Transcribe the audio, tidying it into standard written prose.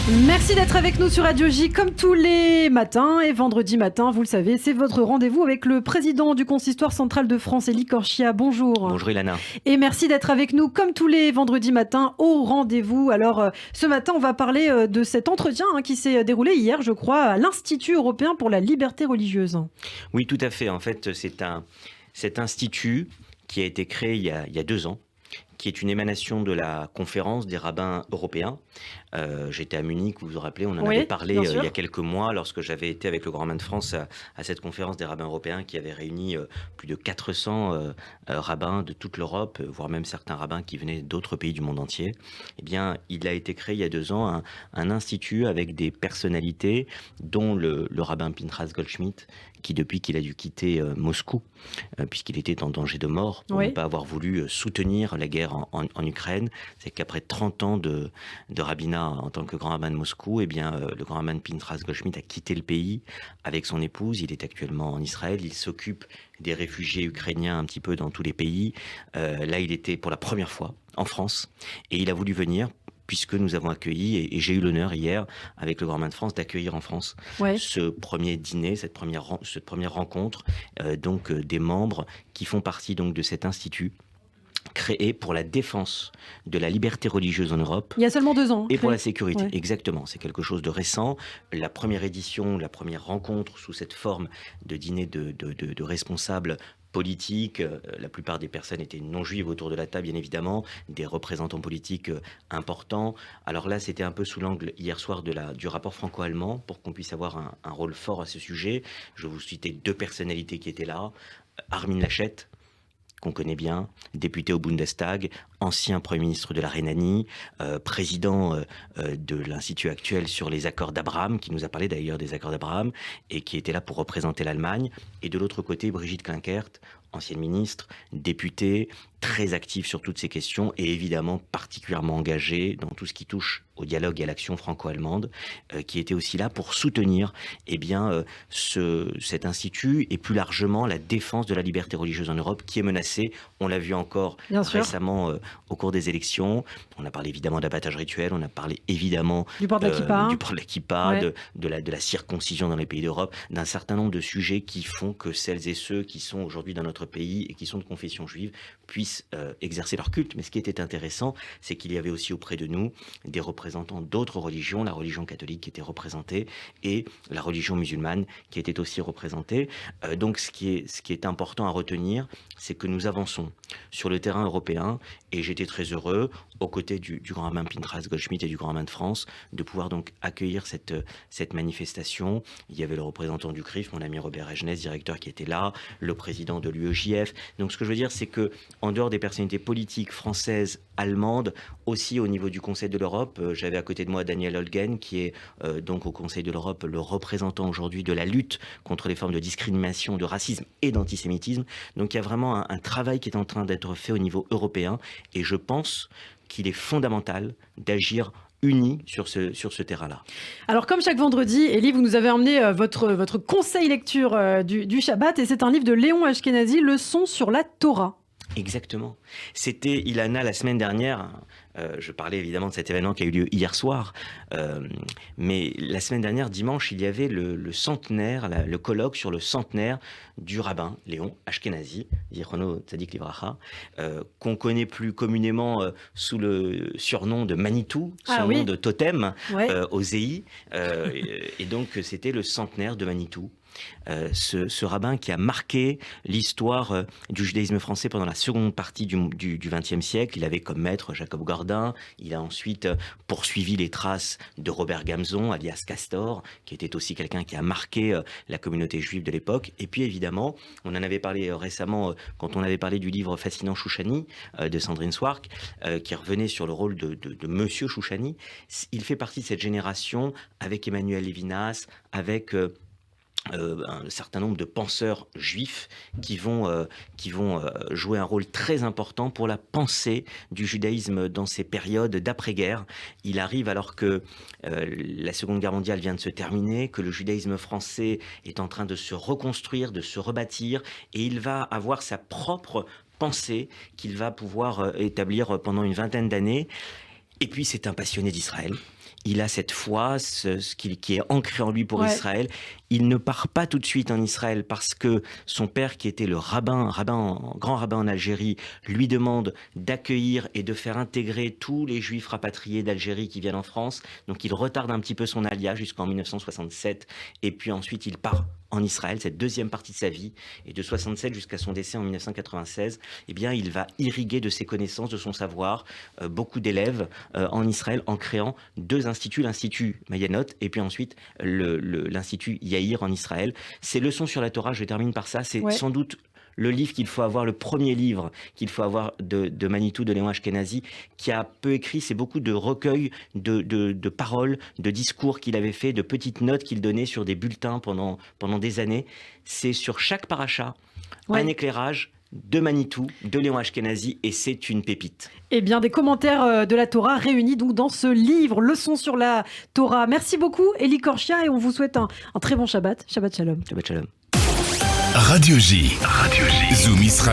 Merci d'être avec nous sur Radio J comme tous les matins et vendredi matin, vous le savez, c'est votre rendez-vous avec le président du Consistoire central de France, Élie Korchia. Bonjour. Bonjour Ilana. Et merci d'être avec nous comme tous les vendredis matins au rendez-vous. Alors ce matin, on va parler de cet entretien qui s'est déroulé hier, je crois, à l'Institut européen pour la liberté religieuse. Oui, tout à fait. En fait, cet institut qui a été créé il y a 2 ans, qui est une émanation de la conférence des rabbins européens. J'étais à Munich, vous vous rappelez, on en avait parlé il y a quelques mois lorsque j'avais été avec le Grand Rabbin de France à cette conférence des rabbins européens qui avait réuni plus de 400 rabbins de toute l'Europe, voire même certains rabbins qui venaient d'autres pays du monde entier. Eh bien, il a été créé il y a 2 ans un institut avec des personnalités, dont le rabbin Pinchas Goldschmidt, qui depuis qu'il a dû quitter Moscou, puisqu'il était en danger de mort pour ne pas avoir voulu soutenir la guerre en Ukraine, c'est qu'après 30 ans de rabbinat en tant que grand rabbin de Moscou, eh bien, le grand rabbin Pinchas Goldschmidt a quitté le pays avec son épouse. Il est actuellement en Israël. Il s'occupe des réfugiés ukrainiens un petit peu dans tous les pays. Là, il était pour la première fois en France et il a voulu venir puisque nous avons accueilli, et j'ai eu l'honneur hier, avec le Grand Rabbin de France, d'accueillir en France ce premier dîner, cette première rencontre, des membres qui font partie donc de cet institut créé pour la défense de la liberté religieuse en Europe. Il y a seulement 2 ans. Et pour la sécurité, exactement. C'est quelque chose de récent. La première édition, la première rencontre sous cette forme de dîner de responsables politiques, la plupart des personnes étaient non-juives autour de la table, bien évidemment, des représentants politiques importants. Alors là, c'était un peu sous l'angle, hier soir, du rapport franco-allemand, pour qu'on puisse avoir un rôle fort à ce sujet. Je vais vous citer 2 personnalités qui étaient là. Armin Laschet, qu'on connaît bien, député au Bundestag, ancien Premier ministre de la Rhénanie, président de l'Institut actuel sur les accords d'Abraham, qui nous a parlé d'ailleurs des accords d'Abraham, et qui était là pour représenter l'Allemagne. Et de l'autre côté, Brigitte Klinkert, ancienne ministre, députée, très active sur toutes ces questions et évidemment particulièrement engagée dans tout ce qui touche au dialogue et à l'action franco-allemande, qui était aussi là pour soutenir cet institut et plus largement la défense de la liberté religieuse en Europe qui est menacée. On l'a vu encore récemment au cours des élections. On a parlé évidemment d'abattage rituel, on a parlé évidemment du port de la kippa, de la circoncision dans les pays d'Europe, d'un certain nombre de sujets qui font que celles et ceux qui sont aujourd'hui dans notre pays et qui sont de confession juive puissent exercer leur culte. Mais ce qui était intéressant, c'est qu'il y avait aussi auprès de nous des représentants d'autres religions, la religion catholique qui était représentée et la religion musulmane qui était aussi représentée. Donc ce qui est important à retenir, c'est que nous avançons sur le terrain européen et j'étais très heureux, aux côtés du grand rabbin Pinchas Goldschmidt et du grand rabbin de France, de pouvoir donc accueillir cette manifestation. Il y avait le représentant du CRIF, mon ami Robert Regenès, directeur, qui était là, le président de l'UEJF. Donc ce que je veux dire, c'est que en dehors des personnalités politiques françaises, allemandes, aussi au niveau du Conseil de l'Europe, j'avais à côté de moi Daniel Holgen, qui est donc au Conseil de l'Europe le représentant aujourd'hui de la lutte contre les formes de discrimination, de racisme et d'antisémitisme. Donc il y a vraiment un travail qui est en train d'être fait au niveau européen et je pense qu'il est fondamental d'agir unis sur ce terrain-là. Alors comme chaque vendredi, Élie, vous nous avez emmené votre conseil lecture du Shabbat et c'est un livre de Léon Ashkenazi, Leçons sur la Torah. Exactement. C'était Ilana la semaine dernière. Je parlais évidemment de cet événement qui a eu lieu hier soir, mais la semaine dernière, dimanche, il y avait le centenaire, le colloque sur le centenaire du rabbin Léon Ashkenazi, Zichrono Tzadik Livracha, qu'on connaît plus communément sous le surnom de Manitou, son nom de totem, au Zei, et donc c'était le centenaire de Manitou. Ce rabbin qui a marqué l'histoire du judaïsme français pendant la seconde partie du XXe siècle. Il avait comme maître Jacob Gordin. Il a ensuite poursuivi les traces de Robert Gamzon, alias Castor, qui était aussi quelqu'un qui a marqué la communauté juive de l'époque. Et puis évidemment, on en avait parlé récemment quand on avait parlé du livre Fascinant Chouchani de Sandrine Swark, qui revenait sur le rôle de Monsieur Chouchani. Il fait partie de cette génération avec Emmanuel Lévinas, avec un certain nombre de penseurs juifs qui vont jouer un rôle très important pour la pensée du judaïsme dans ces périodes d'après-guerre. Il arrive alors que la Seconde Guerre mondiale vient de se terminer, que le judaïsme français est en train de se reconstruire, de se rebâtir, et il va avoir sa propre pensée qu'il va pouvoir établir pendant une vingtaine d'années. Et puis c'est un passionné d'Israël. il a cette foi, qui est ancré en lui pour Israël. Il ne part pas tout de suite en Israël parce que son père, qui était le grand rabbin en Algérie, lui demande d'accueillir et de faire intégrer tous les juifs rapatriés d'Algérie qui viennent en France. Donc il retarde un petit peu son alia jusqu'en 1967 et puis ensuite il part en Israël, cette deuxième partie de sa vie, et de 67 jusqu'à son décès en 1996, eh bien, il va irriguer de ses connaissances, de son savoir, beaucoup d'élèves en Israël en créant 2 instituts, l'Institut Mayanot et puis ensuite l'Institut Yair en Israël. Ces leçons sur la Torah, je termine par ça, c'est sans doute le livre qu'il faut avoir, le premier livre qu'il faut avoir de Manitou, de Léon Ashkenazi, qui a peu écrit, c'est beaucoup de recueils de paroles, de discours qu'il avait fait, de petites notes qu'il donnait sur des bulletins pendant des années. C'est sur chaque paracha, un éclairage de Manitou, de Léon Ashkenazi, et c'est une pépite. Eh bien, des commentaires de la Torah réunis donc dans ce livre, Leçons sur la Torah. Merci beaucoup, Élie Korchia, et on vous souhaite un très bon Shabbat. Shabbat Shalom. Shabbat Shalom. Radio J. Zoom Israël.